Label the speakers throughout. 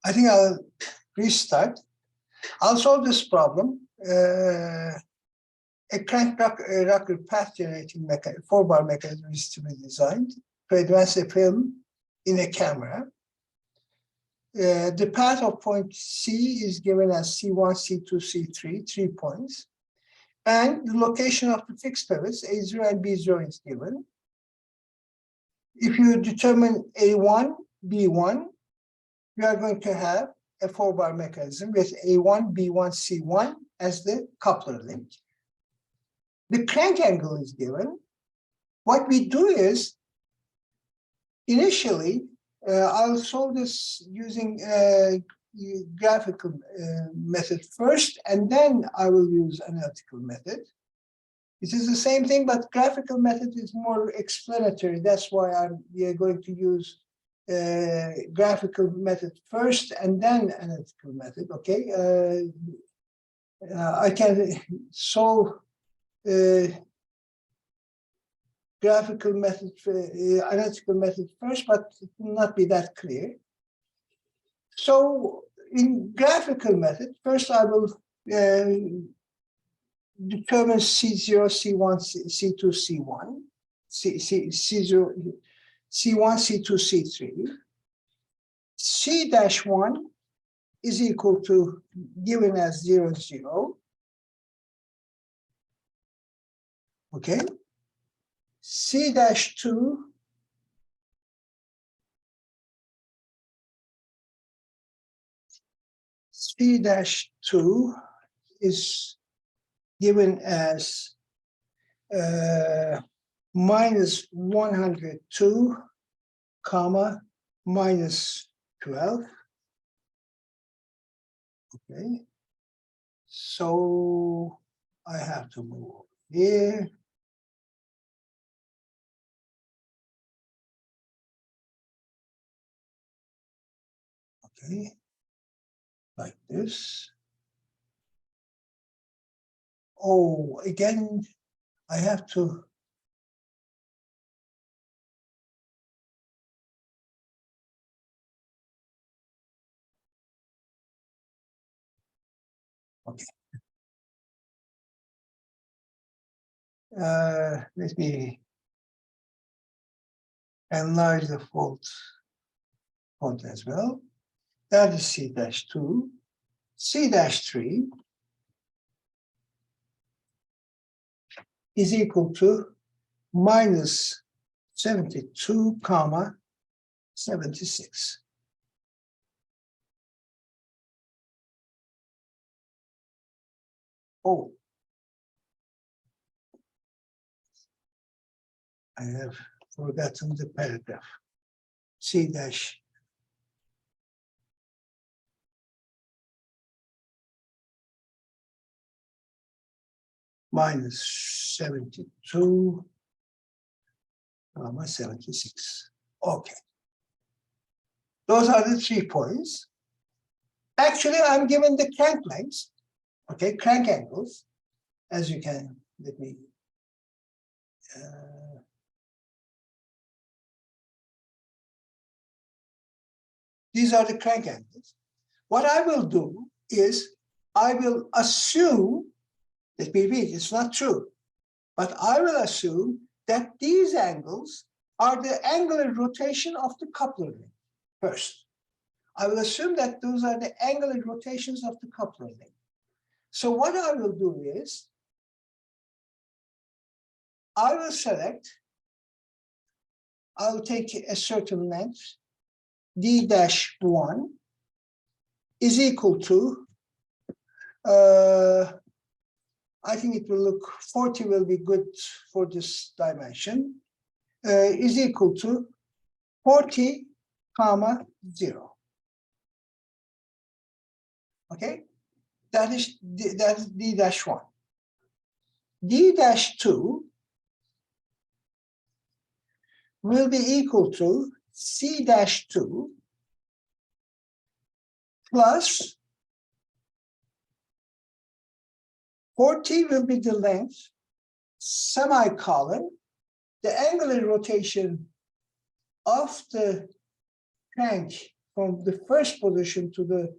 Speaker 1: I think I'll restart. I'll solve this problem. A crank rocker path generating 4-bar mechanism is to be designed to advance a film in a camera. The path of point C is given as C1, C2, C3, 3 points. And the location of the fixed pivots, A0 and B0 is given. If you determine A1, B1, you are going to have a 4-bar mechanism with A1, B1, C1 as the coupler link. The crank angle is given. What we do is, initially, I'll solve this using graphical method first, and then I will use analytical method. It is the same thing, but graphical method is more explanatory. That's why we are going to use graphical method first and then analytical method. Okay, I can solve graphical method, analytical method first, but it will not be that clear. So in graphical method, first I will determine C0, C1, C2, C1, C0, C1, C2, C3. C-1 is equal to, given as 0, 0. Okay. C-2 C-2 is given as minus 102, comma, minus 12. Okay. So I have to move here. Okay. Like this. Oh, again, I have to. Okay. Let me enlarge the font as well. That is C-2. C-3 is equal to minus 72, comma, 76. Oh, I have forgotten the paragraph. C dash. Minus 72, comma, 76. Okay. Those are the 3 points. Actually, I'm given the crank lengths, okay, crank angles, as you can, let me, these are the crank angles. What I will do is, I will assume, let me read, it's not true, but I will assume that these angles are the angular rotation of the coupler link first. I will assume that those are the angular rotations of the coupler link. So what I will do is, I will select, I will take a certain length, D-1 is equal to, I think it will look, 40 will be good for this dimension, is equal to 40, comma, 0. Okay, that is D-1. D-2 will be equal to C-2 plus 40 will be the length, semicolon, the angular rotation of the crank from the first position to the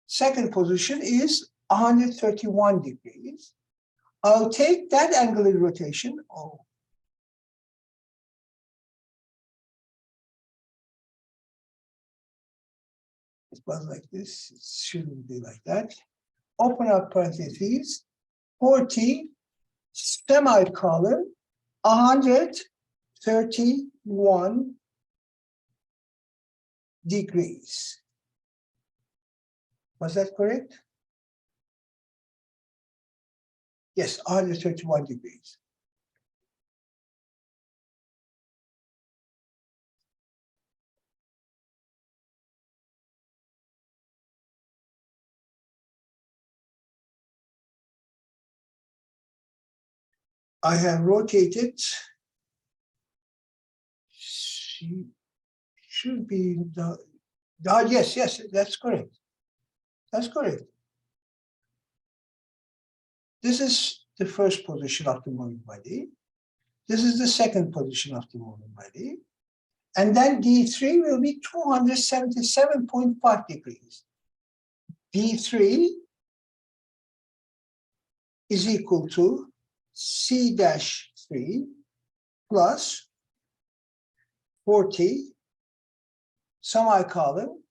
Speaker 1: second position is 131 degrees. I'll take that angular rotation. Oh. It was like this. It shouldn't be like that. Open up parentheses. 40 semicolon 131 degrees. Was that correct? Yes, 131 degrees. I have rotated. She should be the yes, that's correct. That's correct. This is the first position of the moving body. This is the second position of the moving body. And then D3 will be 277.5 degrees. D3 is equal to C-3 plus 40 semicolon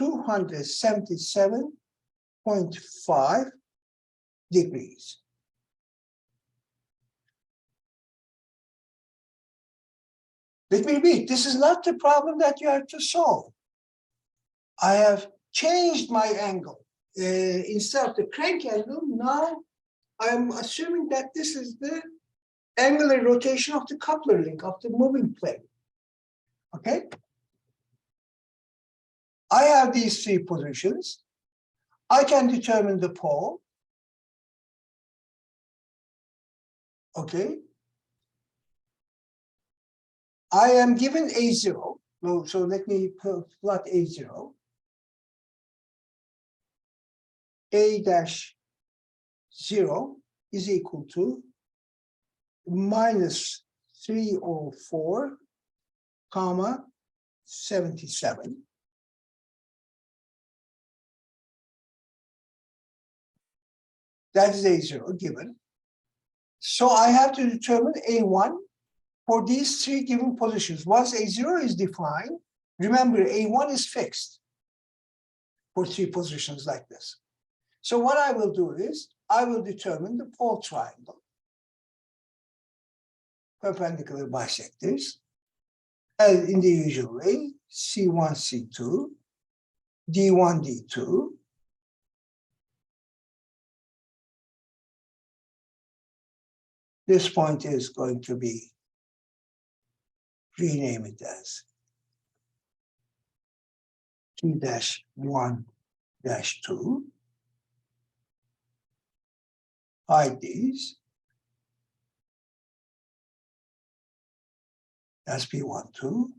Speaker 1: 277.5 degrees. Let me repeat, this is not the problem that you have to solve. I have changed my angle. Instead of the crank angle, now I'm assuming that this is the angular rotation of the coupler link of the moving plane. Okay? I have these three positions. I can determine the pole. Okay? I am given A0. So let me plot A0. A-0 is equal to minus 304, comma 77. That is A0 given. So I have to determine A1 for these three given positions. Once A0 is defined, remember A1 is fixed for three positions like this. So what I will do is, I will determine the pole triangle, perpendicular bisectors, as in the usual way, C1, C2, D1, D2, this point is going to be, rename it as T-1-2, hide these, that's P12,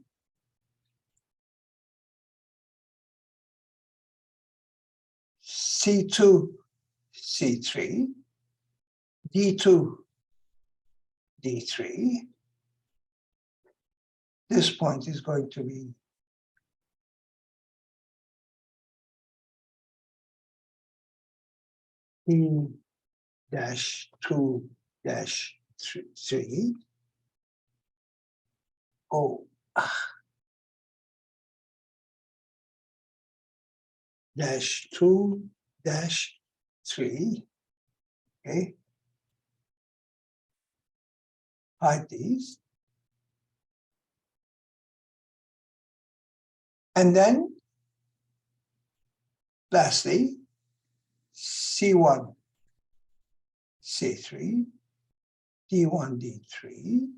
Speaker 1: C2, C3, D2, D3. This point is going to be P-2-3, O-2-3, okay? Hide these. And then, lastly, C1, C3, D1, D3,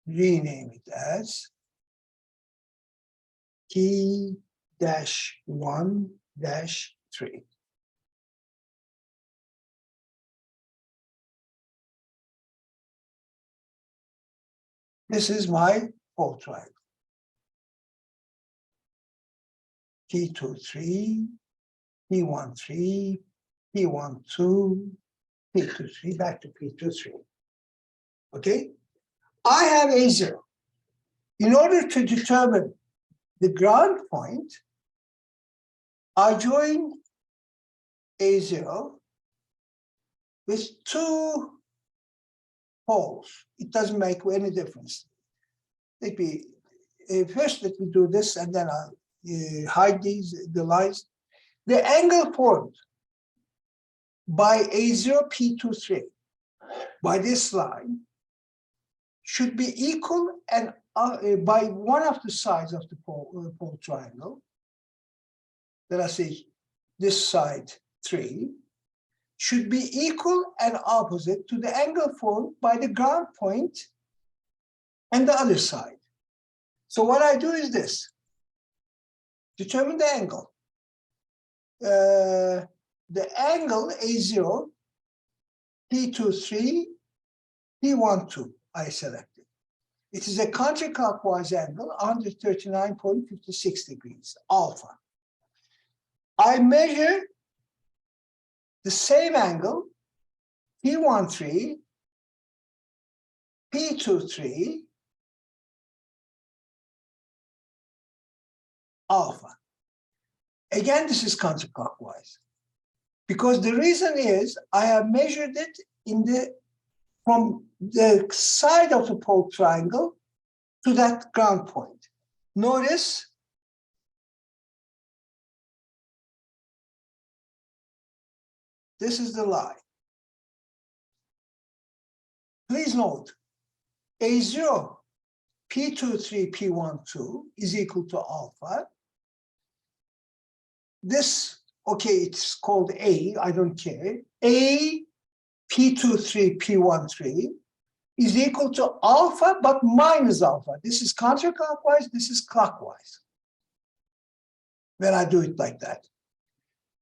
Speaker 1: rename it as T-1-3. This is my pole triangle. T23, T13, P12, P23, back to P23. Okay? I have A0. In order to determine the ground point, I join A0 with two poles. It doesn't make any difference. First, let me do this, and then I'll hide the lines. The angle formed by A0, P23, by this line, should be equal and by one of the sides of the pole triangle. Let us say this side 3 should be equal and opposite to the angle formed by the ground point and the other side. So what I do is this: determine the angle. The angle A0, P23, P12, I selected. It is a counterclockwise angle, 139.56 degrees, alpha. I measure the same angle, P13, P23, alpha. Again, this is counterclockwise, because the reason is I have measured it from the side of the pole triangle to that ground point. Notice this is the line. Please note, A0, P23, P12 is equal to alpha. This, okay, it's called A, I don't care. A, P23, P13 is equal to alpha, but minus alpha. This is counterclockwise, this is clockwise. When I do it like that.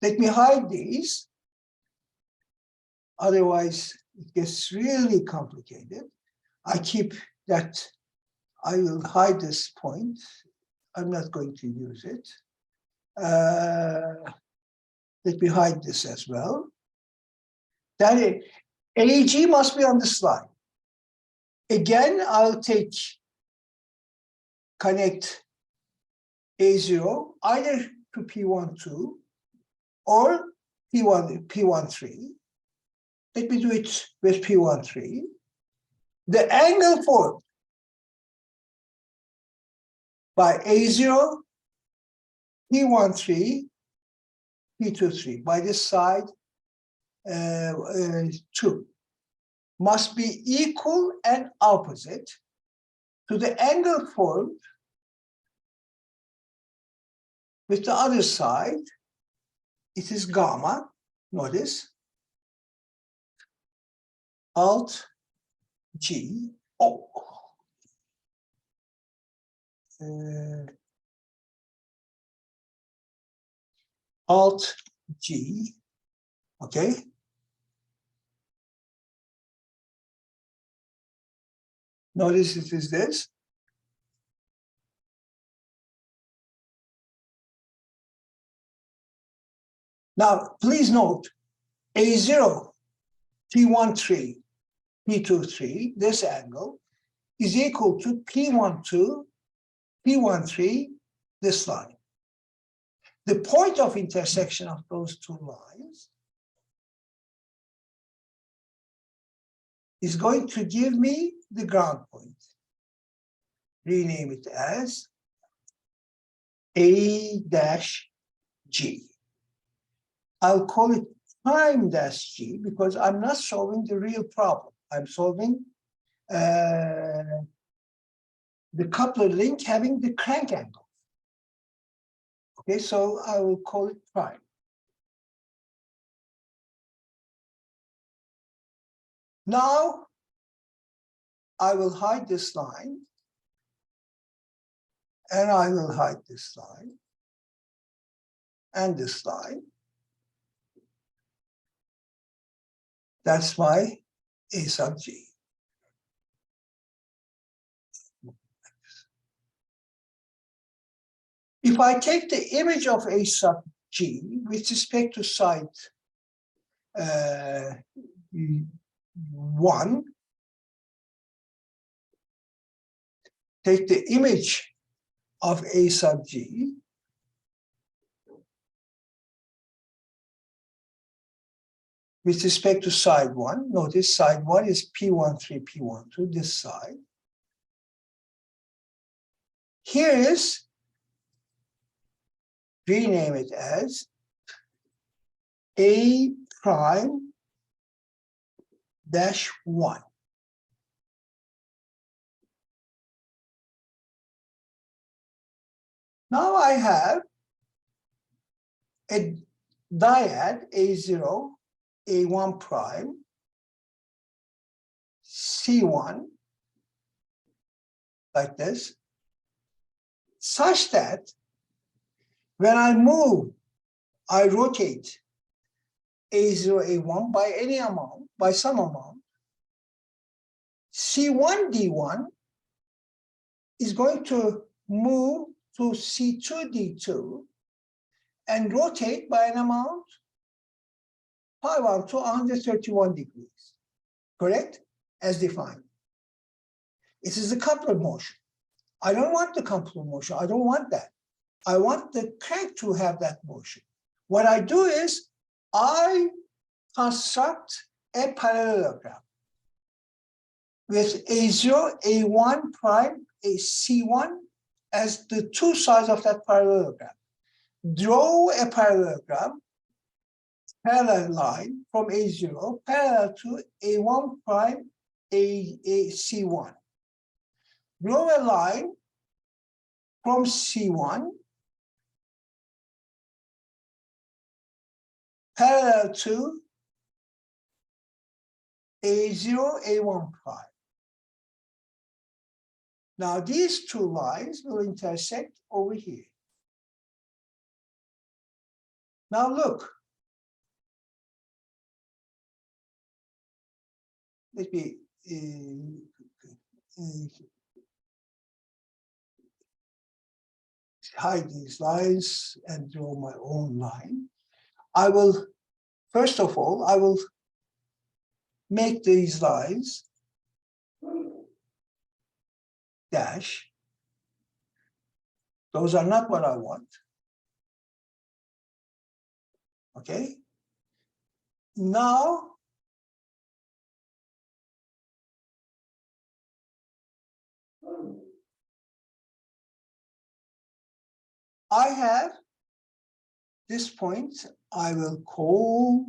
Speaker 1: Let me hide these. Otherwise, it gets really complicated. I keep that, I will hide this point. I'm not going to use it. Let me hide this as well. That AG must be on this line. Again, I'll connect A0 either to P12 or P13. Let me do it with P13. The angle formed by A0, P13, P23, by this side 2, must be equal and opposite to the angle formed with the other side. It is gamma, notice, Alt G, Alt G, okay? Notice it is this. Now, please note, A0, P13, P23, this angle, is equal to P12, P13, this line. The point of intersection of those two lines is going to give me the ground point. Rename it as A-G. I'll call it prime dash G because I'm not solving the real problem. I'm solving the coupler link having the crank angle. Okay, so I will call it prime. Now, I will hide this line, and I will hide this line, and this line. That's my A sub G. If I take the image of A sub G with respect to side 1, take the image of A sub G, with respect to side 1. Notice side 1 is P13, P12, this side. Here is, rename it as A prime dash 1. Now I have a dyad A0, A1 prime, C1, like this, such that when I move, I rotate A0, A1 by any amount, by some amount, C1, D1 is going to move to C2, D2 and rotate by an amount pi 1 to 131 degrees, correct? As defined. It is the coupler motion. I don't want the coupler motion. I don't want that. I want the crank to have that motion. What I do is I construct a parallelogram with A0, A1 prime, a C1 as the two sides of that parallelogram. Draw a parallelogram, parallel line from A0 parallel to A1 prime, a C1. Draw a line from C1 parallel to A0, A1 prime. Now these two lines will intersect over here. Now look. Let me hide these lines and draw my own line. I will, first of all, I will make these lines dash. Those are not what I want. Okay. Now, I have this point I will call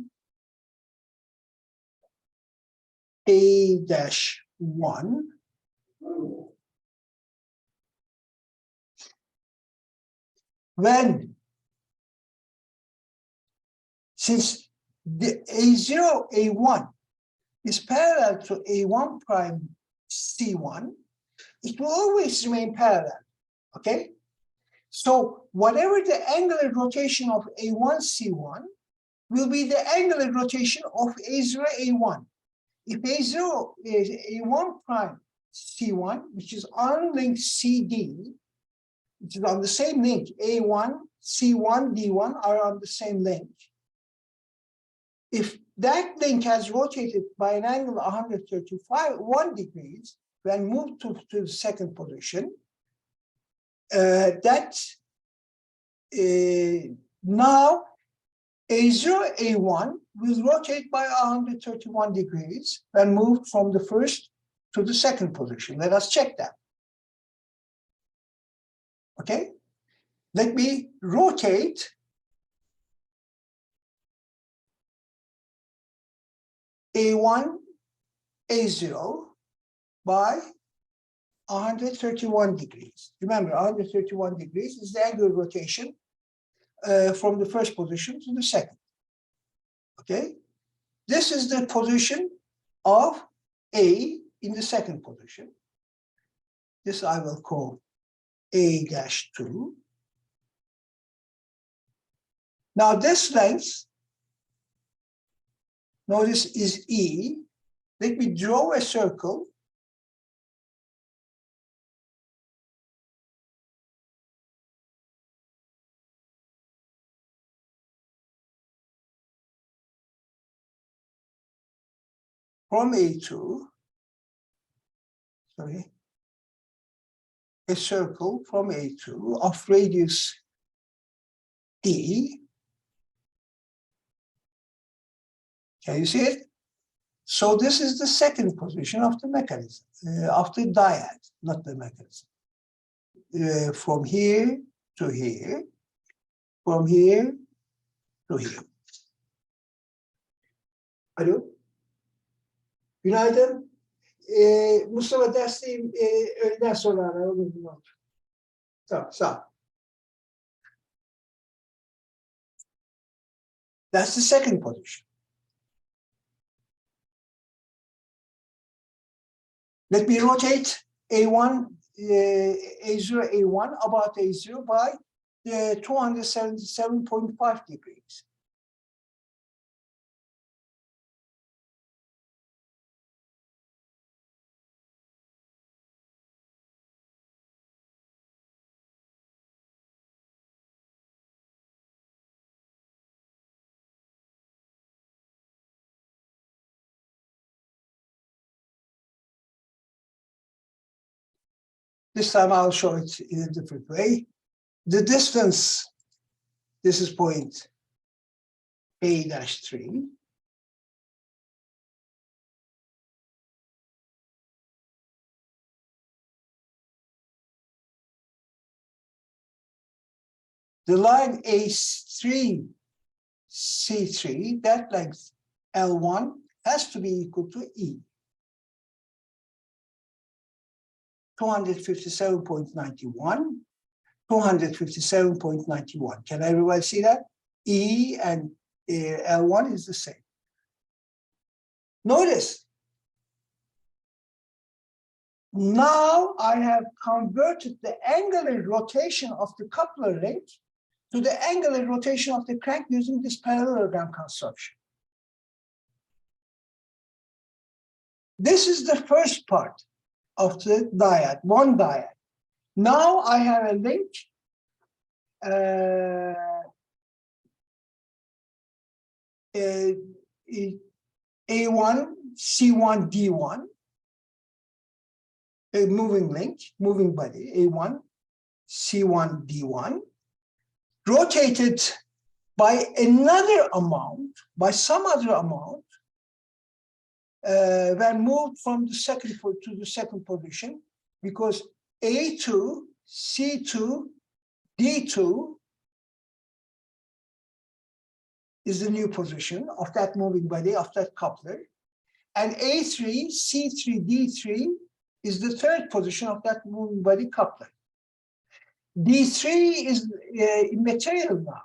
Speaker 1: A-1. When, since the A0, A1 is parallel to A1 prime C1, it will always remain parallel, okay? So whatever the angular rotation of A1, C1 will be the angular rotation of A0, A1. If A0 is A1 prime C1, which is on link CD, which is on the same link, A1, C1, D1 are on the same link. If that link has rotated by an angle 1 degrees, when moved to the second position, now A0, A1 will rotate by 131 degrees when moved from the first to the second position. Let us check that. Okay, let me rotate A1, A0 by 131 degrees. Remember, 131 degrees is the angular rotation from the first position to the second. Okay, this is the position of A in the second position. This I will call A-2. Now this length, notice, is E. Let me draw a circle. from A2, sorry, a circle from A2 of radius D. Can you see it? So this is the second position of the mechanism, of the dyad, not the mechanism. From here to here, from here to here. Alo. Günaydın. Mustafa dersliyim. Öğleden sonra arayalım. Tamam, sağ ol. That's the second position. Let me rotate A1, A0, A1 about A0 by 277.5 degrees. This time I'll show it in a different way. The distance, this is point A-3. The line A3, C3, that length L1 has to be equal to E. 257.91, 257.91. Can everybody see that? E and L1 is the same. Notice, now I have converted the angular rotation of the coupler link to the angular rotation of the crank using this parallelogram construction. This is the first part of the dyad, one dyad. Now I have a link A1, C1, D1, a moving link, moving body, A1, C1, D1, rotated by another amount, by some other amount, when moved from the second to the second position, because A2, C2, D2 is the new position of that moving body, of that coupler, and A3, C3, D3 is the third position of that moving body coupler. D3 is immaterial now,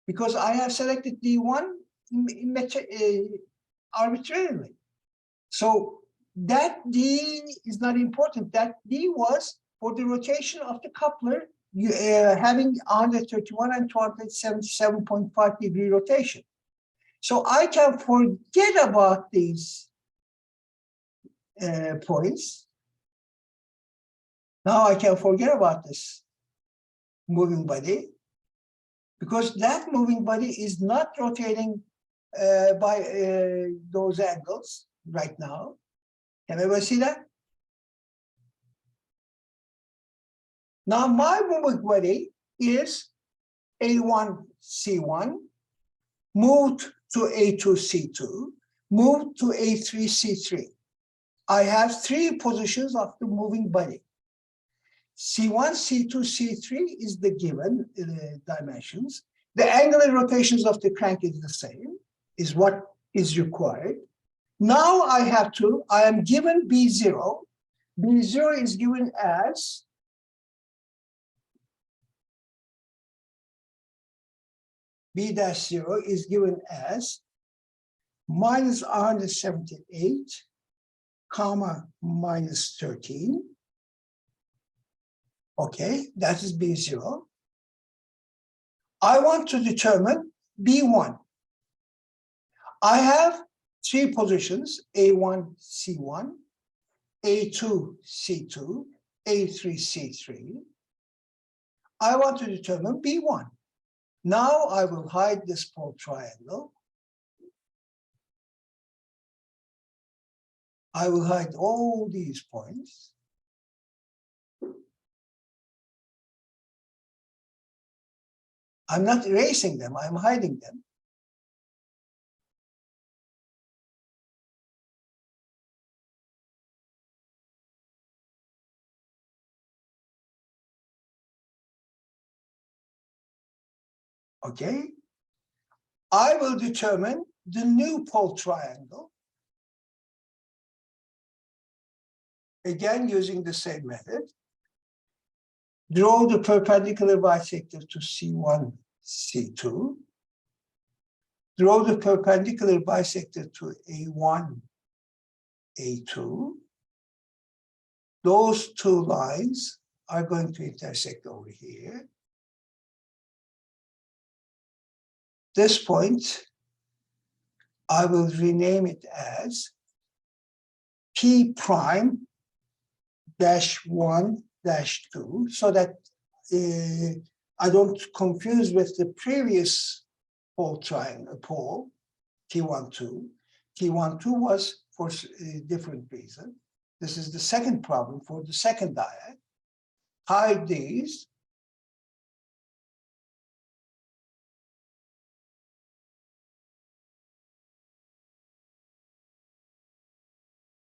Speaker 1: because I have selected D1 arbitrarily. So that D is not important. That D was for the rotation of the coupler, having 131 and 277.5 degree rotation. So I can forget about these points. Now I can forget about this moving body, because that moving body is not rotating by those angles right now. Can everybody see that? Now my moving body is A1, C1, moved to A2, C2, moved to A3, C3. I have three positions of the moving body. C1, C2, C3 is the given dimensions. The angular rotations of the crank is the same, is what is required. Now I am given B0. B0 is given as B-0 is given as minus 178, comma, minus 13. Okay, that is B0. I want to determine B1. I have three positions, A1, C1, A2, C2, A3, C3. I want to determine B1. Now I will hide this pole triangle. I will hide all these points. I'm not erasing them, I'm hiding them. Okay. I will determine the new pole triangle. Again, using the same method. Draw the perpendicular bisector to C1, C2. Draw the perpendicular bisector to A1, A2. Those two lines are going to intersect over here. This point, I will rename it as P prime dash 1 dash 2, so that I don't confuse with the previous pole triangle, pole, T12. T12 was for a different reason. This is the second problem for the second diag. Hide these.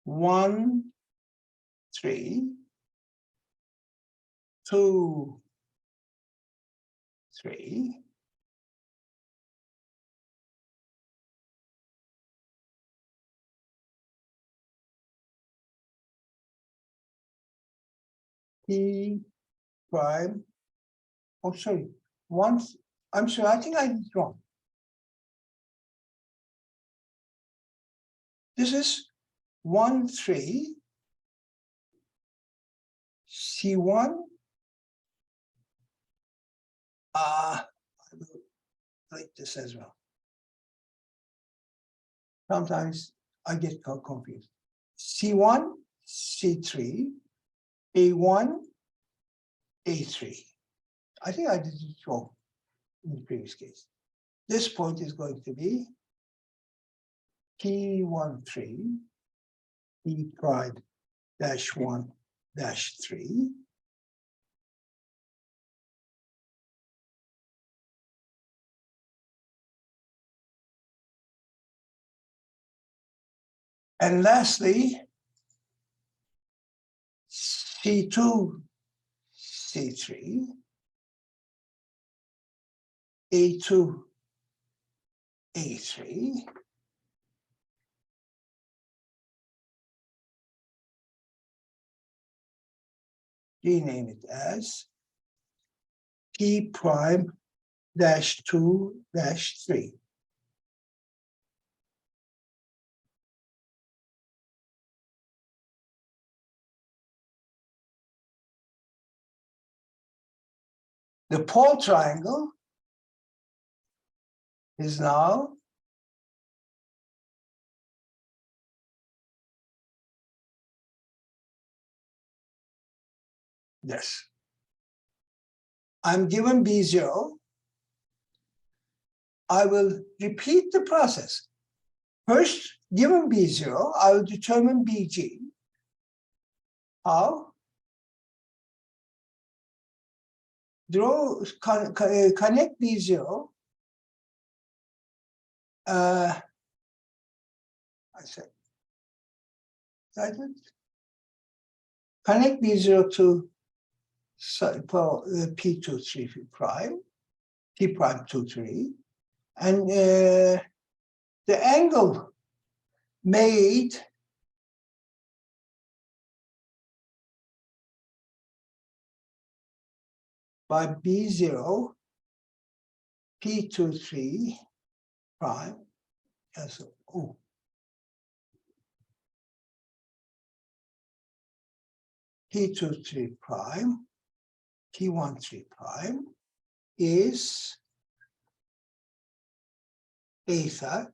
Speaker 1: One, 3, 2, 3. P prime, oh, sorry, once, I'm sorry, I think I did wrong. This is 1, 3, C1. I will write this as well. Sometimes I get confused. C1, C3, A1, A3. I think I did it wrong in the previous case. This point is going to be P13, P prime dash 1 dash 3. And lastly, C2, C3, A2, A3. Rename it as P prime dash 2 dash 3. The pole triangle is now this. I'm given B0. I will repeat the process. First, given B0, I will determine BG. How? Connect B0. I said, connect B0 to P23 prime, P prime 23, and the angle made by B0, P23 prime, as oh, P23 prime, P13 prime is eta,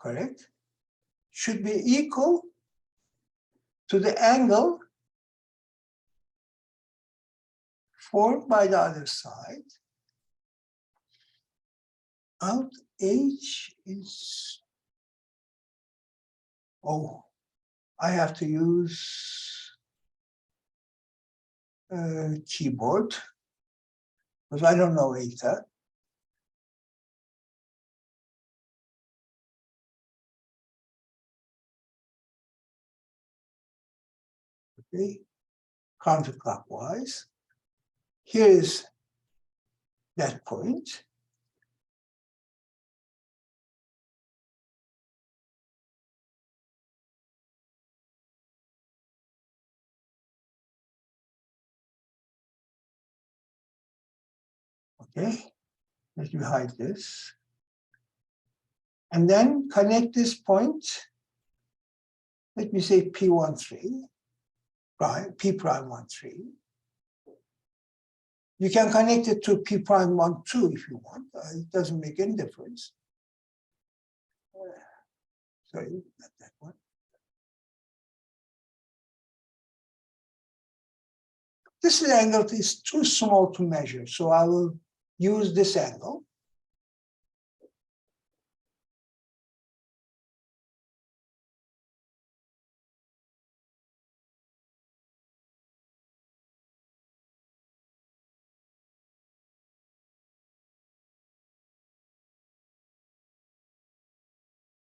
Speaker 1: correct? Should be equal to the angle formed by the other side. Out H is, oh, I have to use keyboard because I don't know eta. Okay, counterclockwise. Here is that point. Okay, let me hide this. And then connect this point. Let me say P13, prime, P prime 13. You can connect it to P prime 12 if you want. It doesn't make any difference. Sorry, not that one. This angle is too small to measure, so I will use this angle.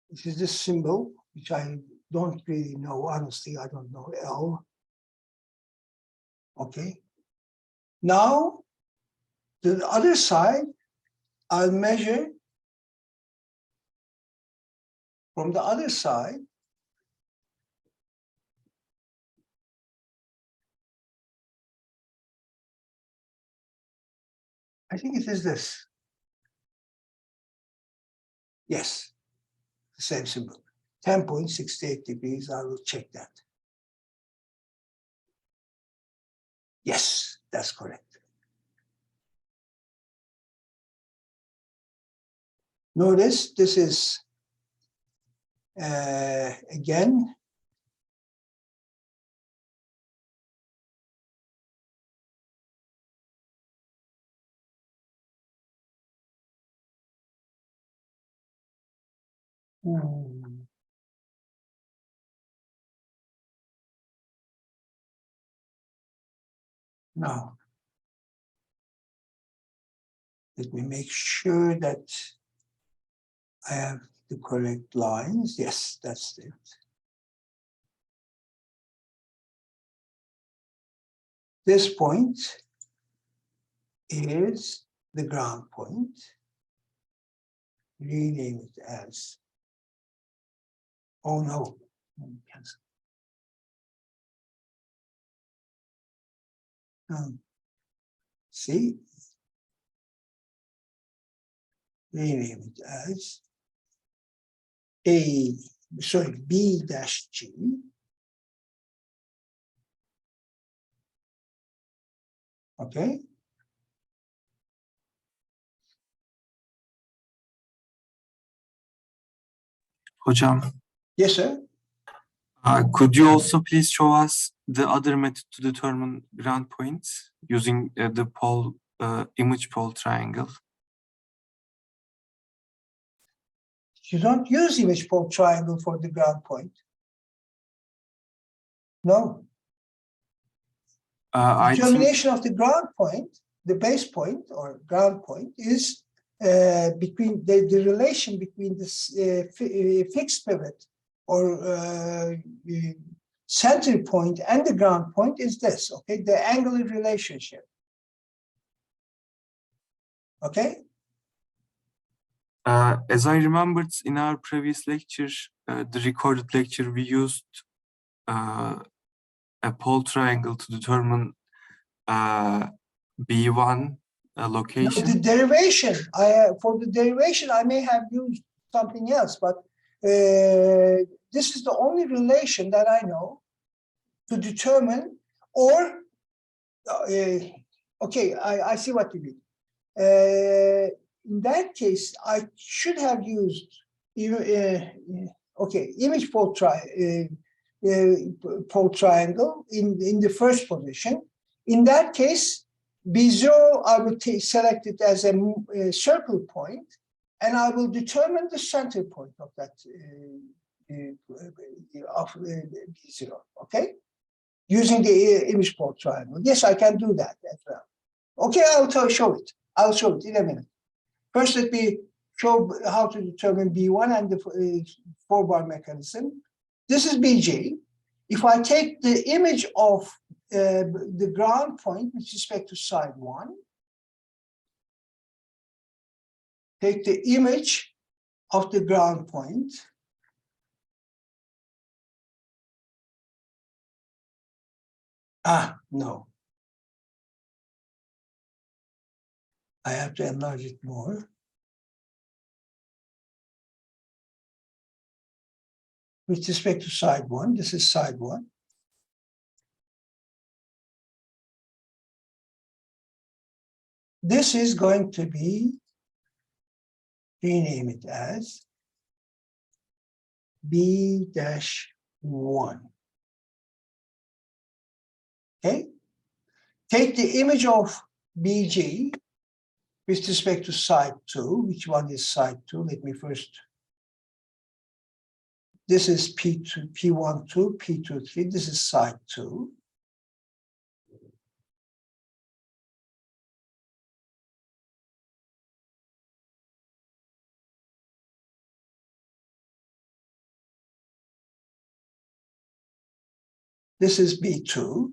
Speaker 1: This is this symbol, which I don't really know. Honestly, I don't know L. Okay. Now, the other side, I'll measure from the other side. I think it is this. Yes, the same symbol. 10.68 degrees, I will check that. Yes, that's correct. Notice this is, again, now, let me make sure that I have the correct lines. Yes, that's it. This point is the ground point. Rename it as, oh no, see, rename it as B dash G. Okay.
Speaker 2: Hocam,
Speaker 1: Yes, sir.
Speaker 2: Could you also please show us the other method to determine ground points using the pole image pole triangle?
Speaker 1: You don't use image pole triangle for the ground point. No. Determination of the ground point, the base point or ground point, is between the relation between this fixed pivot or center point and the ground point is this, okay? The angular relationship. Okay?
Speaker 2: As I remembered in our previous lecture, the recorded lecture, we used a pole triangle to determine B1 location.
Speaker 1: No, the derivation, for the derivation, I may have used something else, but this is the only relation that I know to determine, or, okay, I see what you mean. In that case, I should have used, okay, image pole triangle in the first position. In that case, B0, I will select it as a circle point, and I will determine the center point of that of B0, okay? Using the image port triangle. Yes, I can do that as well. Okay, I'll show it. I'll show it in a minute. First, let me show how to determine B1 and the 4-bar mechanism. This is BG. If I take the image of the ground point with respect to side 1, take the image of the ground point, no. I have to enlarge it more. With respect to side 1, this is side 1. This is going to be, rename it as B-1. Okay? Take the image of BG with respect to side 2. Which one is side 2? Let me first. This is P2, P1, 2, P2, 3. This is side 2. This is B2.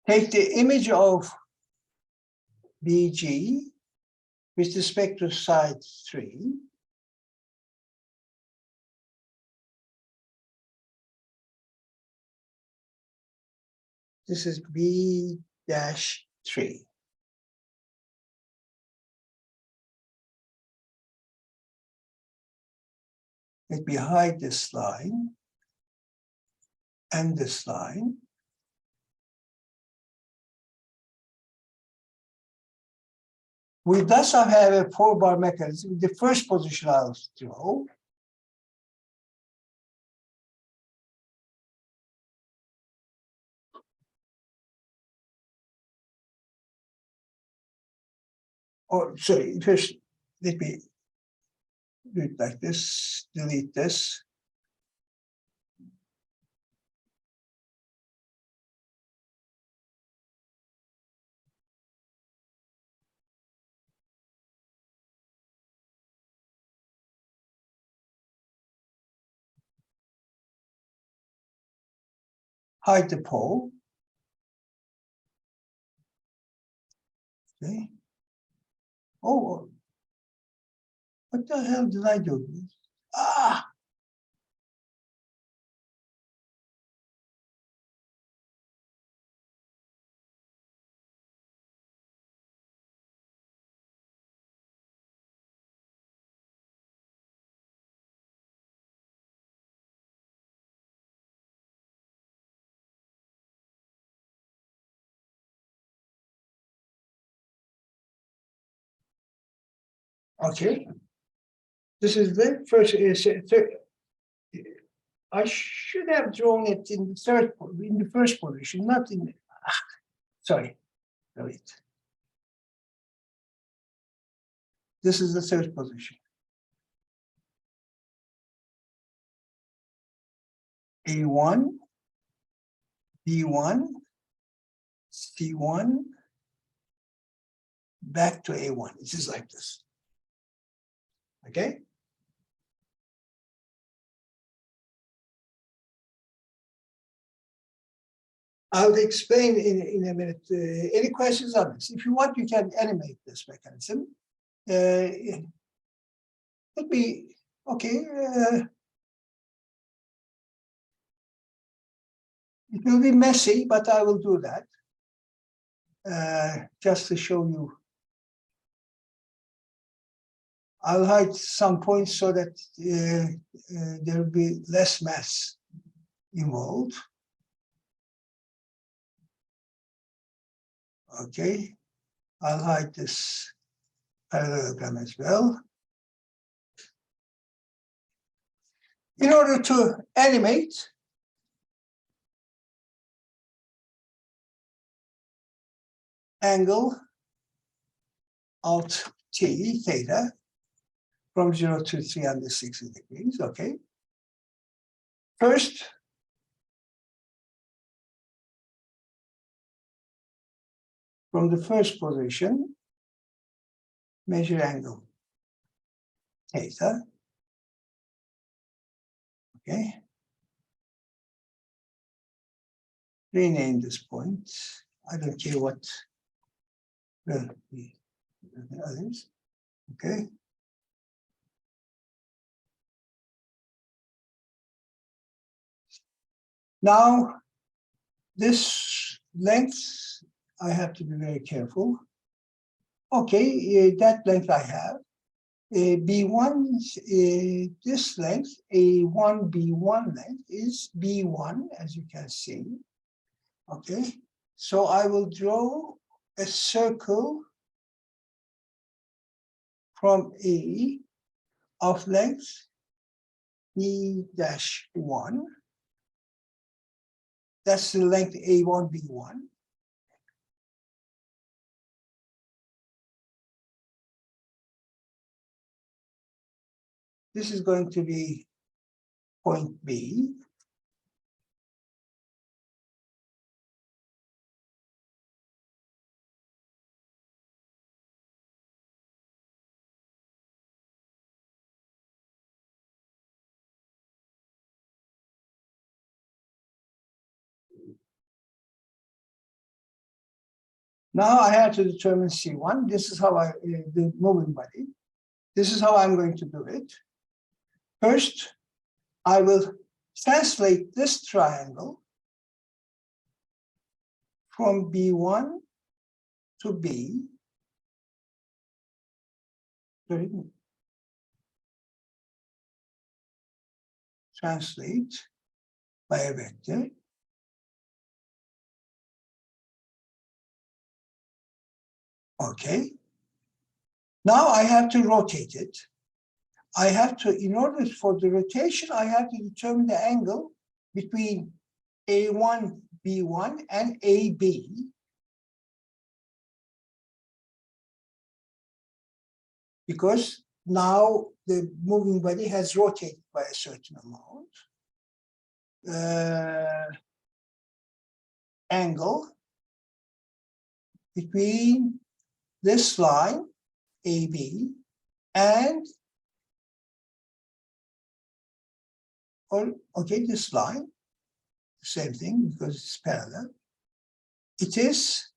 Speaker 1: Take the image of BG with respect to side 3. This is B-3. Let me hide this line and this line. We thus have a 4-bar mechanism. The first position I'll draw. Or sorry, first let me do it like this, delete this. Hide the pole. Okay. Oh, what the hell did I do? Okay. This is the first. I should have drawn it in the first position, not in. Sorry, wait. This is the third position. A1, B1, C1, back to A1. It is like this. Okay. I'll explain in a minute. Any questions on this? If you want, you can animate this mechanism. Let me, okay. It will be messy, but I will do that. Just to show you. I'll hide some points so that there will be less mass involved. Okay, I'll hide this parallelogram as well. In order to animate, angle alt t, theta, from 0 to 360 degrees, okay? First, from the first position, measure angle theta, okay? Rename this point. I don't care what will be the others, okay? Now, this length, I have to be very careful. Okay, that length I have. B1, this length, A1, B1 length is B1, as you can see. Okay, so I will draw a circle from A of length B-1. That's the length A1, B1. This is going to be point B. Now I have to determine C1. This is how the moving body. This is how I'm going to do it. First, I will translate this triangle from B1 to B. Translate by a vector. Okay. Now I have to rotate it. I have to, in order for the rotation, I have to determine the angle between A1, B1 and AB. Because now the moving body has rotated by a certain amount. Angle between this line, AB, and this line, same thing because it's parallel. It is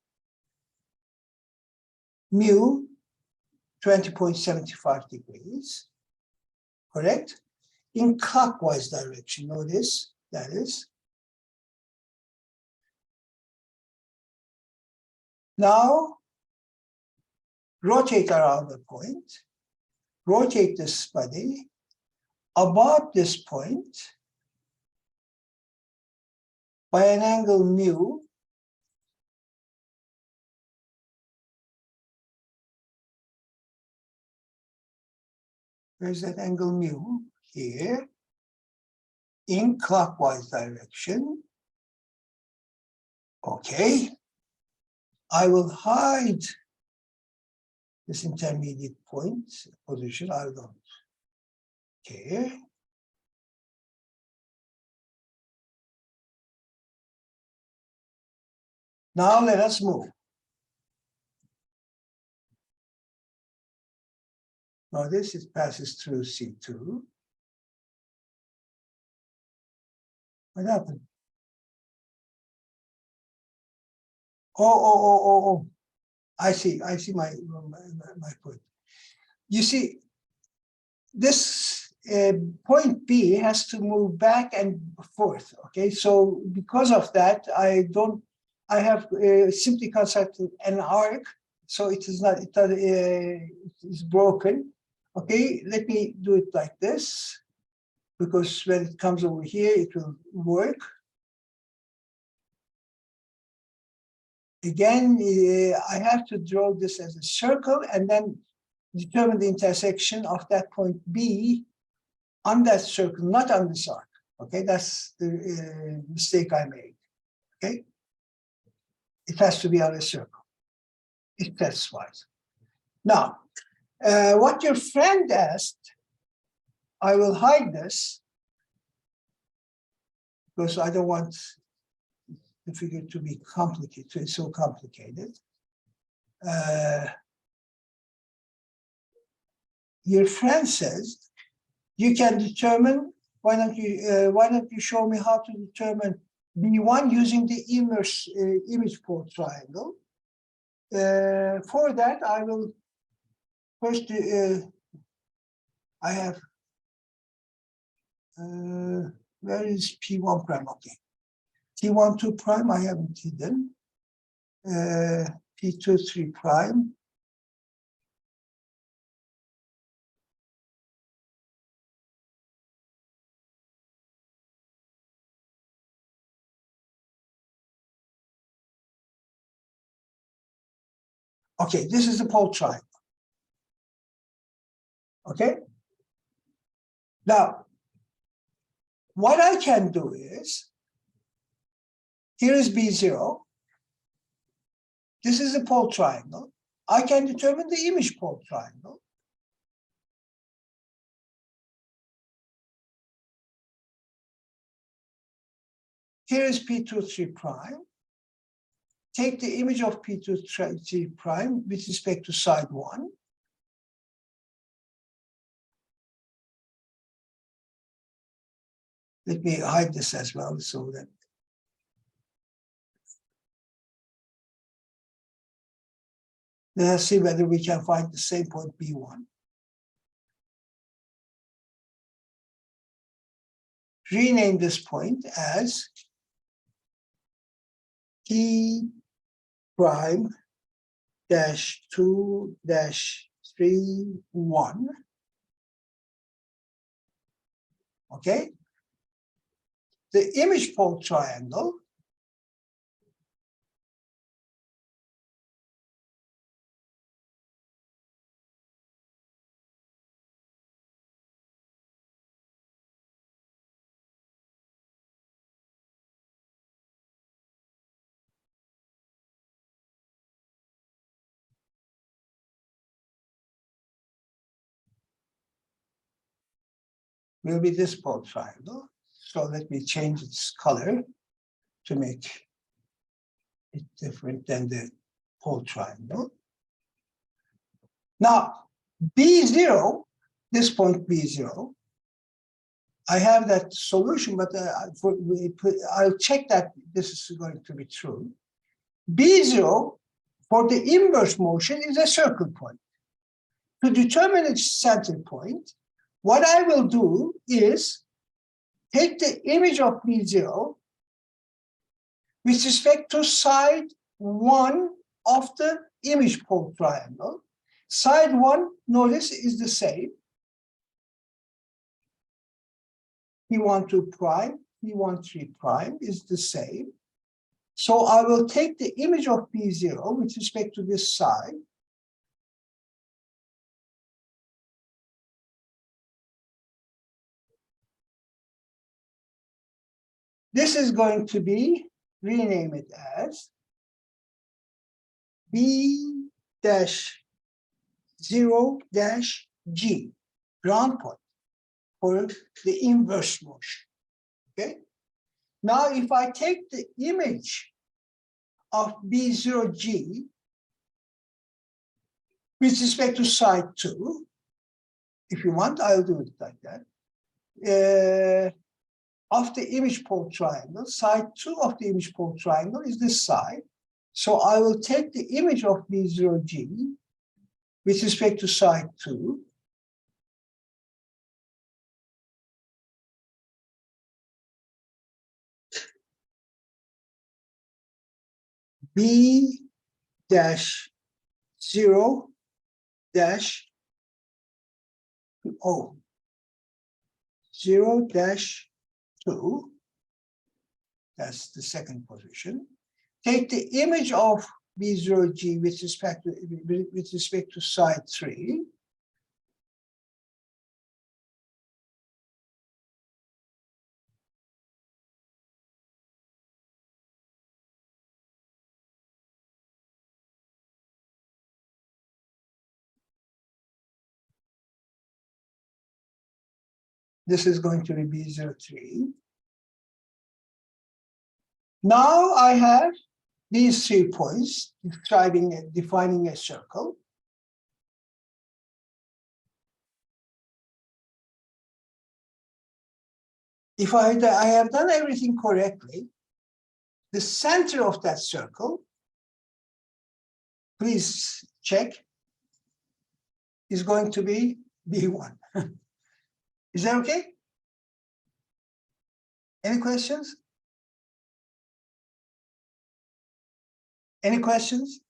Speaker 1: mu 20.75 degrees, correct? In clockwise direction, notice that is. Now, rotate around the point, rotate this body about this point by an angle mu. Where's that angle mu? Here, in clockwise direction. Okay. I will hide this intermediate point position. I don't care. Now let us move. Notice it passes through C2. What happened? Oh. I see my point. You see, this point B has to move back and forth, okay? So because of that, I have simply constructed an arc, so it is not, it is broken. Okay, let me do it like this, because when it comes over here, it will work. Again, I have to draw this as a circle and then determine the intersection of that point B on that circle, not on this arc. Okay, that's the mistake I made. Okay, it has to be on a circle. It satisfies. Now, what your friend asked, I will hide this because I don't want the figure to be complicated, it's so complicated. Your friend says, you can determine, why don't you show me how to determine B1 using the inverse image pole triangle? For that, I will first, I have, where is P1 prime? Okay. T1, 2 prime, I haven't hidden. P2, 3 prime. Okay, this is the pole triangle. Okay. Now, what I can do is, here is B0. This is the pole triangle. I can determine the image pole triangle. Here is P2, 3 prime. Take the image of P2, 3 prime with respect to side 1. Let me hide this as well so that. Let's see whether we can find the same point B1. Rename this point as P prime dash 2 dash 3 1. Okay. The image pole triangle will be this pole triangle. So let me change its color to make it different than the pole triangle. Now, B0, this point B0, I have that solution, but I'll check that this is going to be true. B0 for the inverse motion is a circle point. To determine its center point, what I will do is take the image of B0 with respect to side 1 of the image pole triangle. Side 1, notice, is the same. P1, 2 prime, P1, 3 prime is the same. So I will take the image of B0 with respect to this side. This is going to be, rename it as B dash 0 dash G, ground point for the inverse motion. Okay. Now, if I take the image of B0G with respect to side 2, if you want, I'll do it like that. Of the image pole triangle, side 2 of the image pole triangle is this side. So I will take the image of B0G with respect to side 2. B dash 0 dash O 0 dash 2. That's the second position. Take the image of B0G with respect to side 3. This is going to be B03. Now I have these 3 points defining a circle. If I have done everything correctly, the center of that circle, please check, is going to be B1. Is that okay? Any questions? Any questions?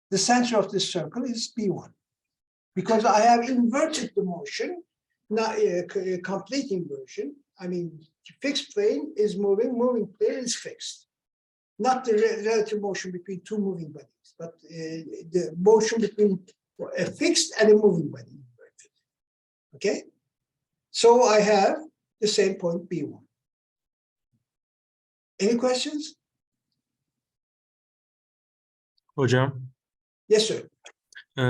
Speaker 1: The center of this circle is B1 because I have inverted the motion, not a complete inversion. I mean, fixed plane is moving, moving plane is fixed. Not the relative motion between 2 moving bodies, but the motion between a fixed and a moving body inverted. Okay? So I have the same point B1. Any questions?
Speaker 3: Hocam,
Speaker 1: Yes, sir.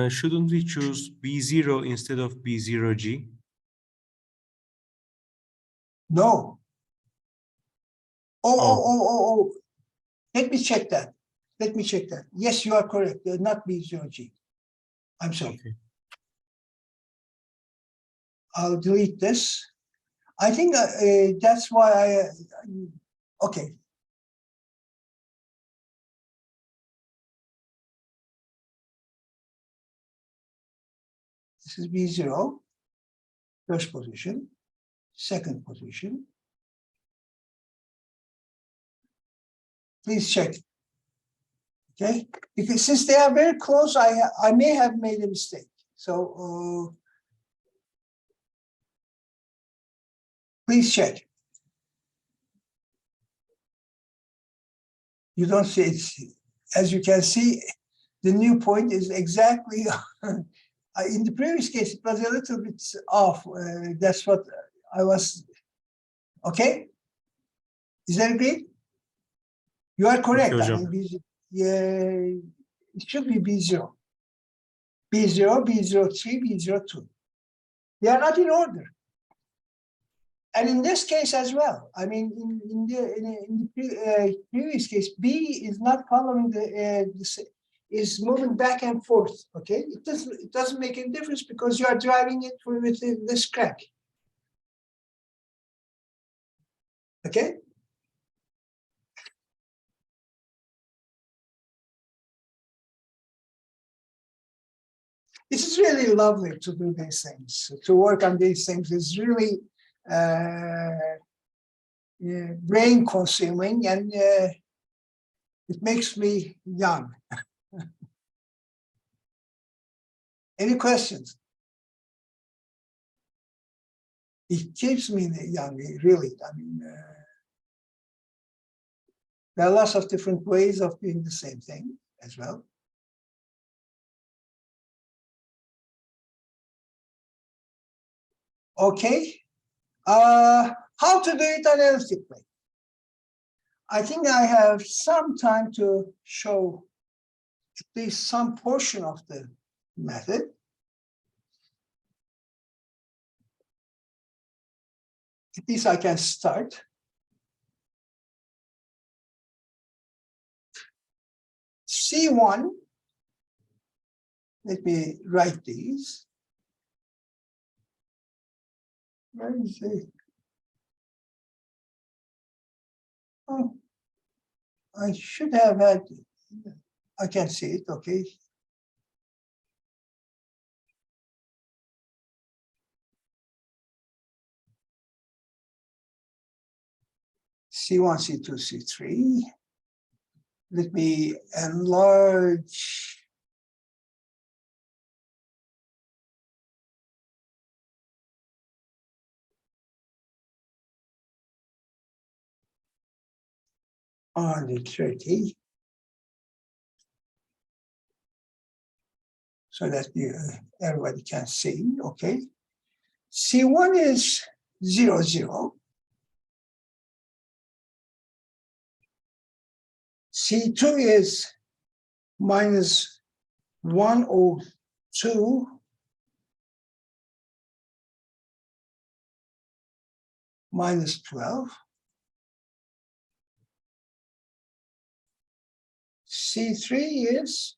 Speaker 3: shouldn't we choose B0 instead of B0G?
Speaker 1: No. Oh. Let me check that. Let me check that. Yes, you are correct. Not B0G. I'm sorry.
Speaker 3: Okay.
Speaker 1: I'll delete this. I think that's why okay. This is B0, first position, second position. Please check. Okay, because since they are very close, I may have made a mistake. So please check. You don't see it. As you can see, the new point is exactly in the previous case, it was a little bit off. That's what I was. Okay, is that agreed? You are correct.
Speaker 3: Okay,
Speaker 1: I mean, it should be B0. B0, B03, B02. They are not in order. And in this case as well, I mean, in the previous case, B is not following is moving back and forth. Okay, it doesn't make any difference because you are driving it with this crank. Okay. This is really lovely to do these things. To work on these things is really brain consuming, and it makes me young. Any questions? It keeps me young, really. I mean, there are lots of different ways of doing the same thing as well. Okay. How to do it analytically? I think I have some time to show at least some portion of the method. At least I can start. C1, let me write these. Where is it? Oh, I should have had, I can see it, okay. C1, C2, C3. Let me enlarge. On the 30. So that everybody can see, okay. C1 is 0, 0. C2 is minus 102. minus 12. C3 is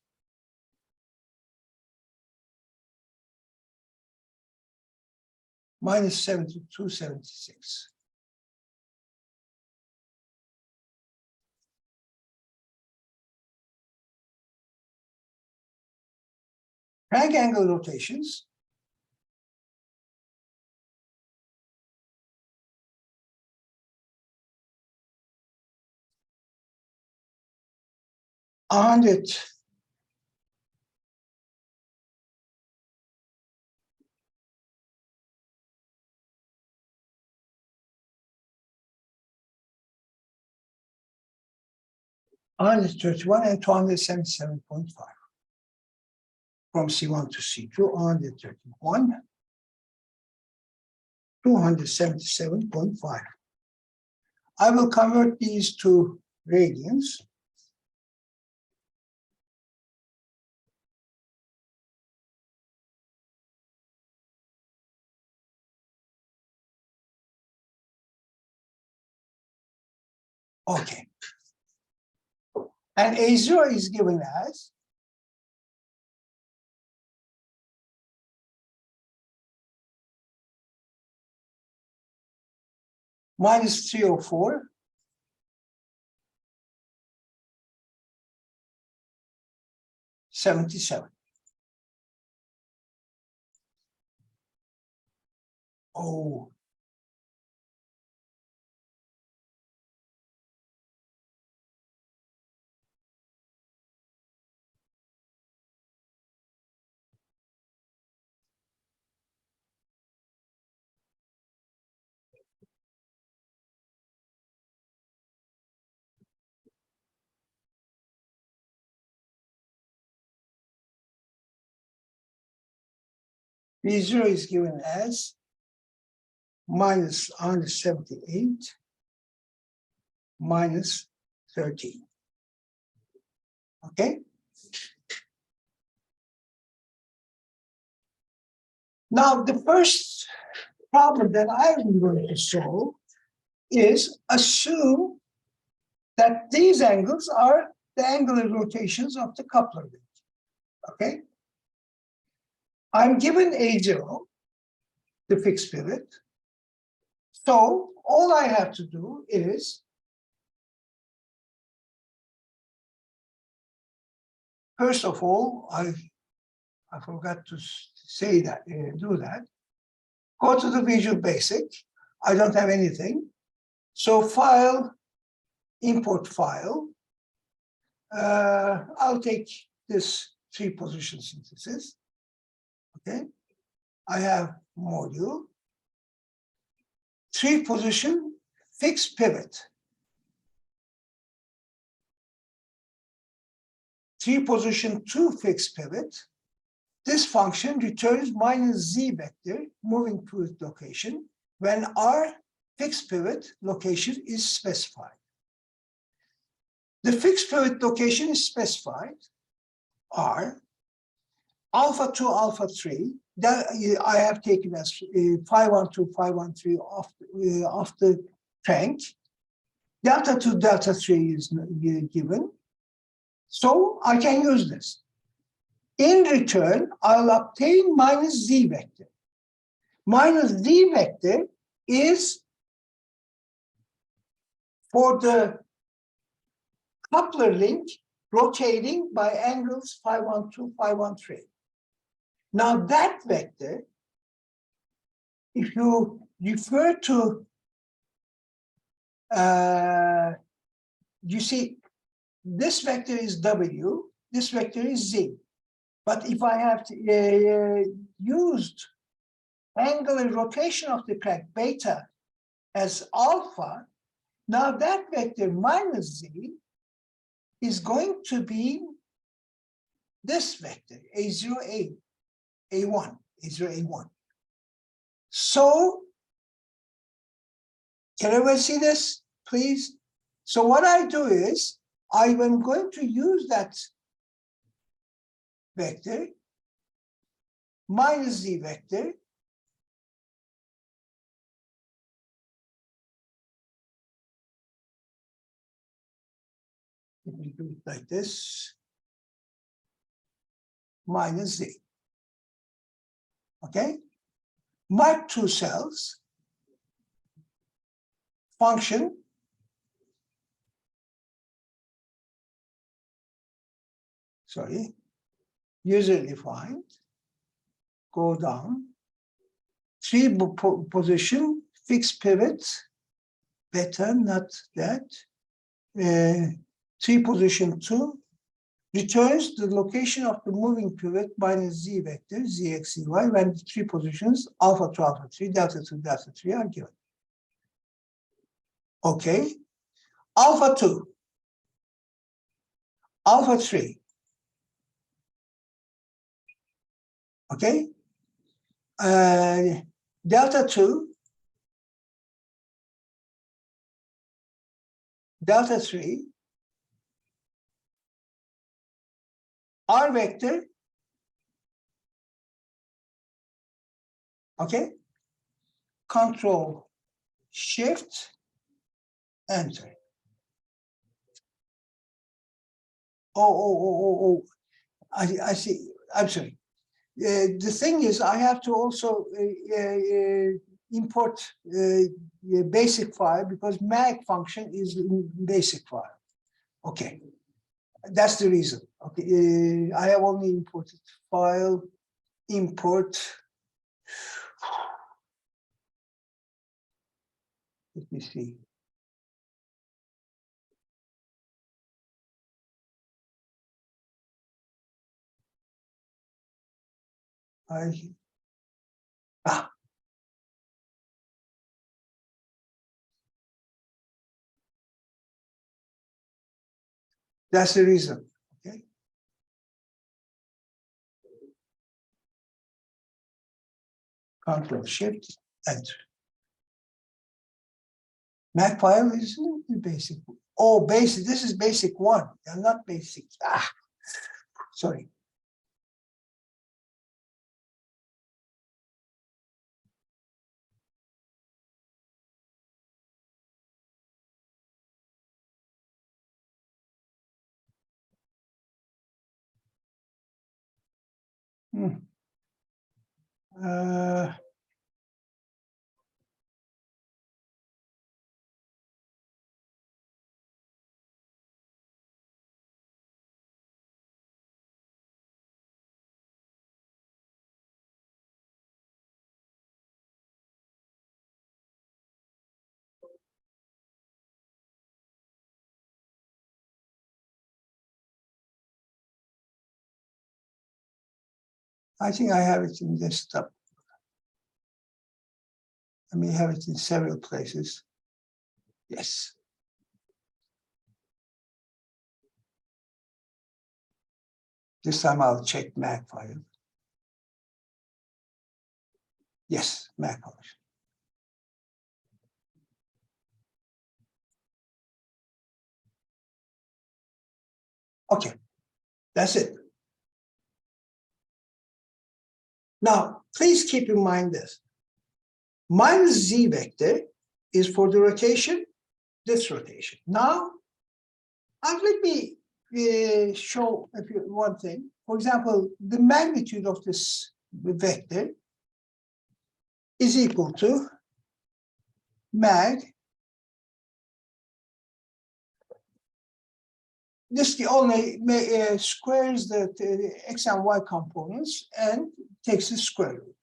Speaker 1: minus 72, 76. Crank angle rotations. $100 131 and 277.5 from C1 to C2, 131, 277.5. I will convert these to radians. Okay. And A0 is given as minus 304 77. Oh, B0 is given as minus 178 minus 13. Okay. Now, the first problem that I'm going to solve is assume that these angles are the angular rotations of the coupler link. Okay. I'm given A0, the fixed pivot. So all I have to do is first of all, I forgot to say that, do that. Go to the Visual Basic. I don't have anything. So file, import file. I'll take this 3-position synthesis. Okay. I have module. 3-position fixed pivot. 3-position 2 fixed pivot. This function returns minus z vector moving to its location when our fixed pivot location is specified. The fixed pivot location is specified are alpha 2, alpha 3. That I have taken as 512, 513 off the crank. Delta 2, delta 3 is given. So I can use this. In return, I'll obtain minus z vector. Minus z vector is for the coupler link rotating by angles 512, 513. Now that vector, if you refer to, you see, this vector is W, this vector is Z. But if I have used angular rotation of the crank beta as alpha, now that vector minus Z is going to be this vector, A0, A1, A0, A1. So, can everyone see this, please? So what I do is, I am going to use that vector minus z vector Let me do it like this. Minus Z. Okay? Mark two cells. Function. Sorry. User defined. Go down. Three position, fixed pivot. Better, not that. Three position 2 returns the location of the moving pivot minus Z vector, Zx, Zy, when the three positions alpha 2, alpha 3, delta 2, delta 3 are given. Okay. Alpha 2, alpha 3. Okay. Delta 2, delta 3, R vector, okay, Control, Shift, Enter. Oh, I see, I'm sorry. The thing is, I have to also import basic file because mag function is in basic file. Okay, that's the reason. Okay, I have only imported file, import. Let me see. That's the reason. Okay. Control Shift Enter. Mag file is the basic. Oh, basic. This is basic 1. They're not basic. Sorry. I think I have it in desktop. I may have it in several places. Yes. This time I'll check mag file. Yes, mag file. Okay, that's it. Now, please keep in mind this. Minus Z vector is for the rotation, this rotation. Now, let me show one thing. For example, the magnitude of this vector is equal to mag. This only squares the x and y components and takes the square root.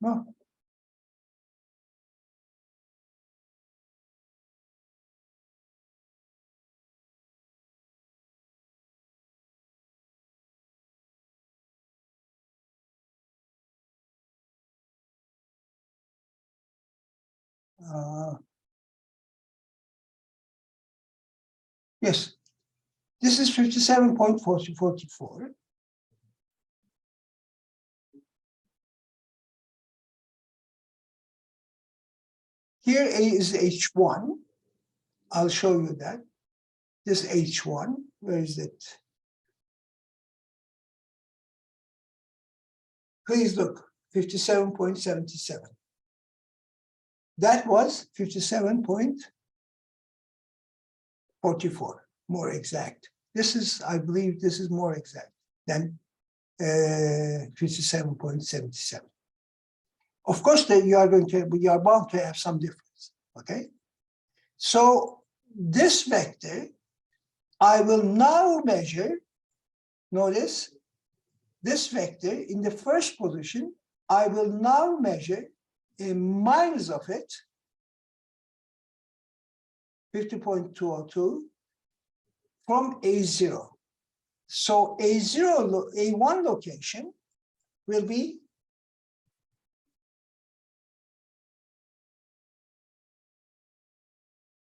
Speaker 1: No. Yes, this is 57.44. Here is H1. I'll show you that. This H1, where is it? Please look, 57.77. That was 57.44, more exact. This is, I believe this is more exact than 57.77. Of course, that you are bound to have some difference, okay? So this vector, I will now measure, notice, this vector in the first position, I will now measure a minus of it, 50.202, from A0. So A1 location will be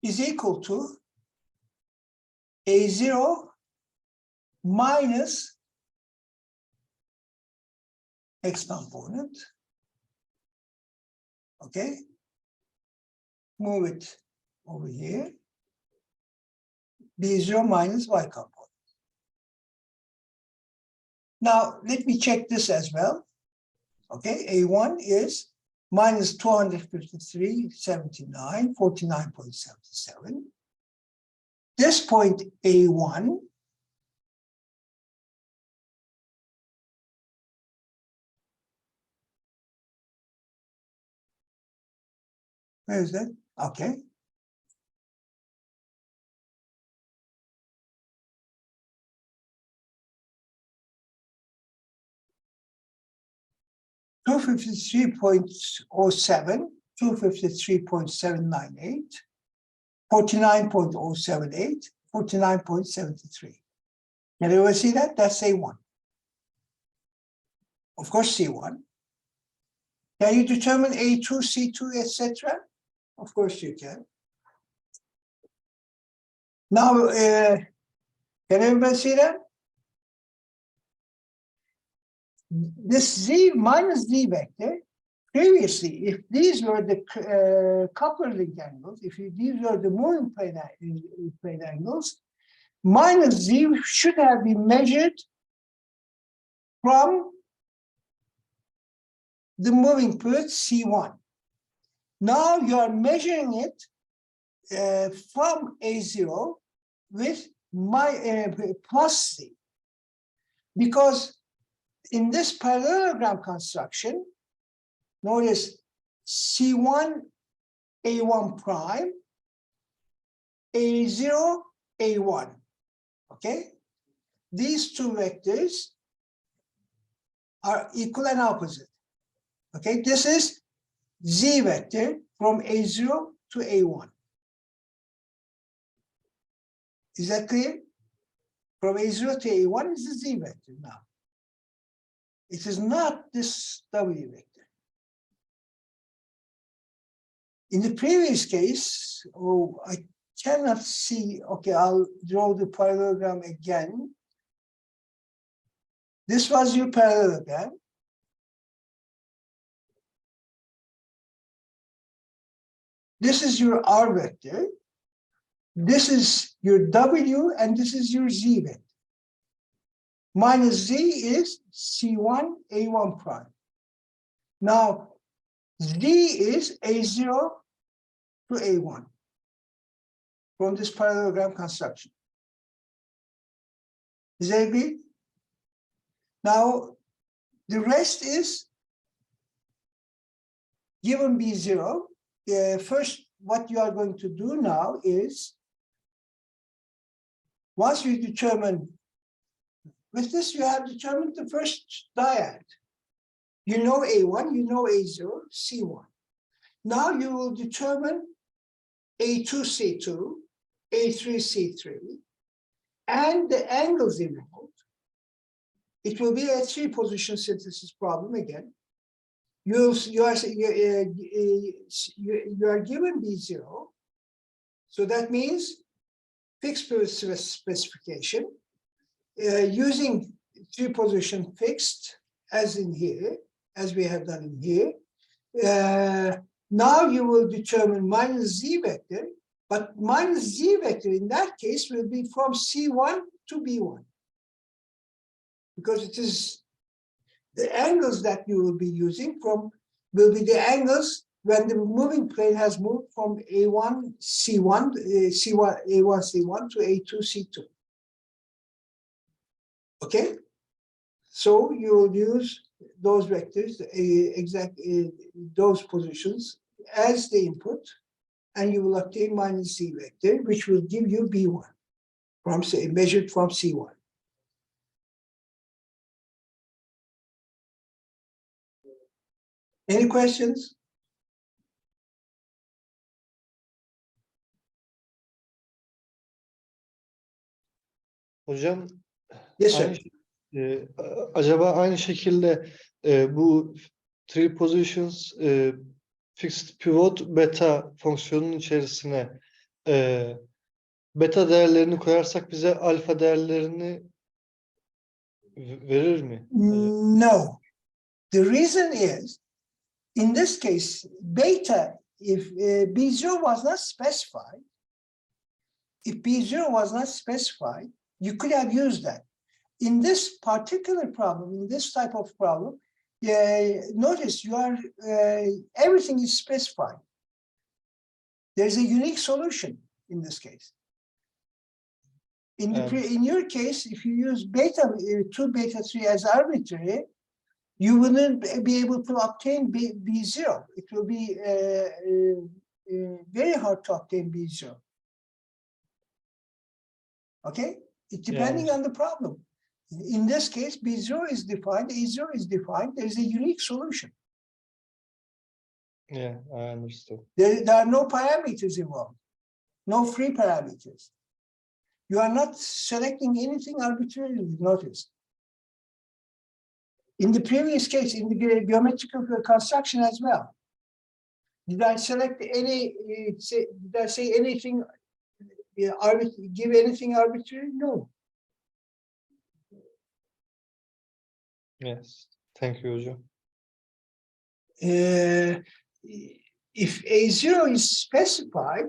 Speaker 1: is equal to A0 minus X component. Okay, move it over here. B0 minus Y component. Now, let me check this as well. Okay, A1 is minus 253.79, 49.77. This point A1 where is that? Okay. $253.07, 253.798, 49.078, 49.73. Can you see that? That's A1. Of course, C1. Can you determine A2, C2, etc.? Of course you can. Now, can everybody see that? This Z minus Z vector, previously, if these were the coupling angles, if these were the moving plane angles, minus Z should have been measured from the moving point C1. Now you are measuring it from A0 with plus Z, because in this parallelogram construction, notice C1, A1 prime, A0, A1, okay? These two vectors are equal and opposite, okay? This is Z vector from A0 to A1. Is that clear? From A0 to A1 is the Z vector now. It is not this W vector. In the previous case, oh, I cannot see, okay, I'll draw the parallelogram again. This was your parallelogram. This is your R vector. This is your W, and this is your Z vector. Minus Z is C1, A1 prime. Now, Z is A0 to A1 from this parallelogram construction. Is that agreed? Now, the rest is given B0. First, what you are going to do now is, once you determine, with this you have determined the first dyad. You know A1, you know A0, C1. Now you will determine A2, C2, A3, C3, and the angles involved. It will be a three-position synthesis problem again. You are given B0, so that means fixed period specification using three-position fixed, as in here, as we have done in here. Now you will determine minus Z vector, but minus Z vector in that case will be from C1 to B1, because it is The angles that you will be using will be the angles when the moving plane has moved from A1, C1, A1, C1 to A2, C2. Okay? So you will use those vectors, those positions as the input, and you will obtain minus C vector, which will give you B1 from measured from C1. Any questions?
Speaker 4: Hocam,
Speaker 1: Yes, sir.
Speaker 4: Acaba aynı şekilde bu three positions fixed pivot beta fonksiyonunun içerisine beta değerlerini koyarsak bize alfa değerlerini verir mi?
Speaker 1: No. The reason is, in this case, beta, if B0 was not specified, you could have used that. In this particular problem, in this type of problem, notice everything is specified. There's a unique solution in this case. In your case, if you use beta 2, beta 3 as arbitrary, you wouldn't be able to obtain B0. It will be very hard to obtain B0. Okay? It depending on the problem. In this case, B0 is defined, A0 is defined. There is a unique solution.
Speaker 4: Yeah, I understood.
Speaker 1: There are no parameters involved, no free parameters. You are not selecting anything arbitrarily, notice. In the previous case, in the geometrical construction as well, did I select any, did I say anything, give anything arbitrary? No.
Speaker 4: Yes, thank you hocam.
Speaker 1: If A0 is specified,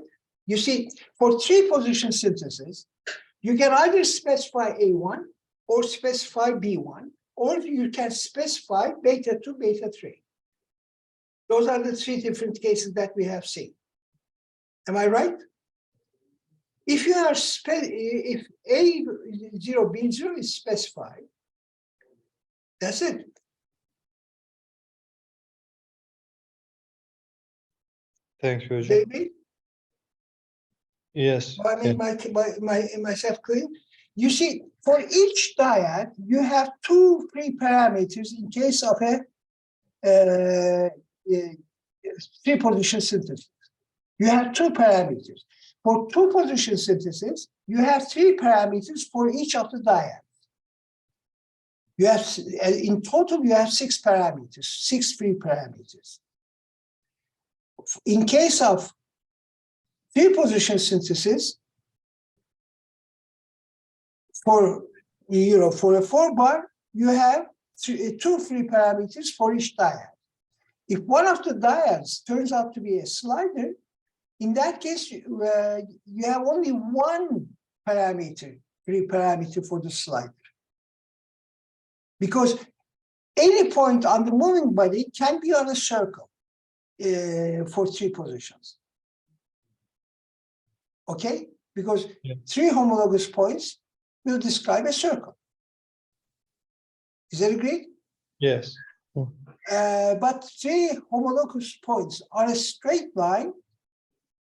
Speaker 1: you see, for three position synthesis, you can either specify A1 or specify B1, or you can specify beta 2, beta 3. Those are the three different cases that we have seen. Am I right? If you are if A0, B0 is specified, that's it.
Speaker 4: Thank you hocam.
Speaker 1: David?
Speaker 4: Yes.
Speaker 1: I made myself clear. You see, for each dyad, you have two free parameters in case of a three position synthesis. You have two parameters. For two position synthesis, you have three parameters for each of the dyads. You have, in total, you have 6 parameters, 6 free parameters. In case of three position synthesis, for a 4-bar, you have two free parameters for each dyad. If one of the dyads turns out to be a slider, in that case, you have only one parameter, free parameter for the slider. Because any point on the moving body can be on a circle for three positions. Okay? Because three homologous points will describe a circle. Is that agreed?
Speaker 4: Yes.
Speaker 1: But three homologous points on a straight line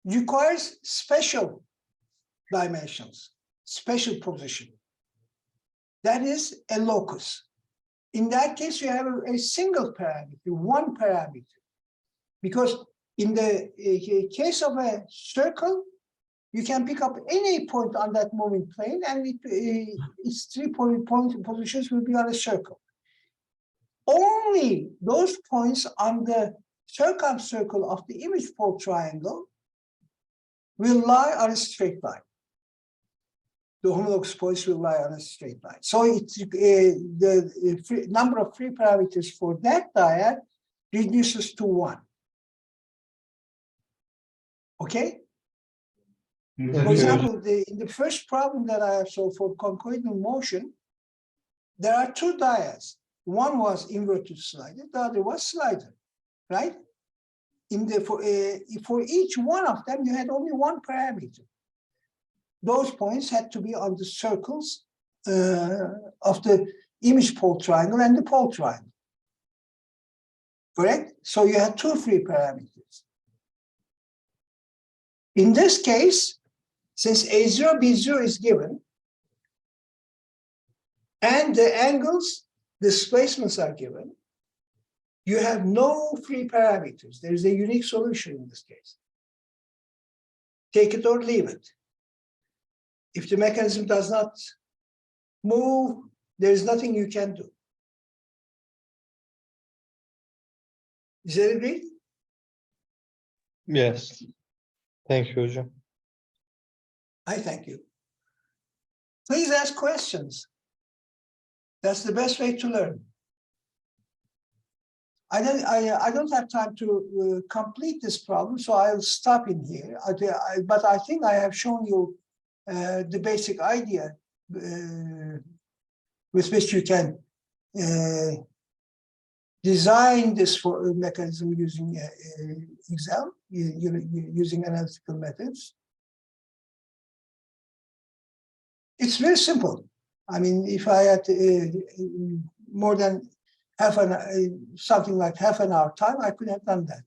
Speaker 1: requires special dimensions, special position. That is a locus. In that case, you have a single parameter, one parameter. Because in the case of a circle, you can pick up any point on that moving plane, and its 3 point positions will be on a circle. Only those points on the circumcircle of the image pole triangle will lie on a straight line. The homologous points will lie on a straight line. So the number of free parameters for that dyad reduces to 1. Okay? For example, in the first problem that I have solved for conchoidal motion, there are two dyads. One was inverted slider, the other was slider, right? For each one of them, you had only one parameter. Those points had to be on the circles of the image pole triangle and the pole triangle. Correct? So you had two free parameters. In this case, since A0, B0 is given, and the angles, displacements are given, you have no free parameters. There is a unique solution in this case. Take it or leave it. If the mechanism does not move, there is nothing you can do. Is that agreed?
Speaker 4: Yes. Thank you, hocam.
Speaker 1: I thank you. Please ask questions. That's the best way to learn. I don't have time to complete this problem, so I'll stop in here. But I think I have shown you the basic idea with which you can design this mechanism using Excel, using analytical methods. It's very simple. I mean, if I had more than something like half an hour time, I could have done that.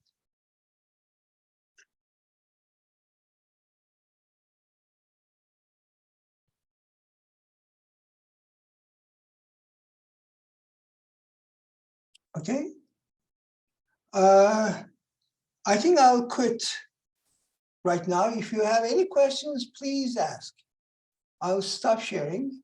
Speaker 1: Okay. I think I'll quit right now. If you have any questions, please ask. I'll stop sharing.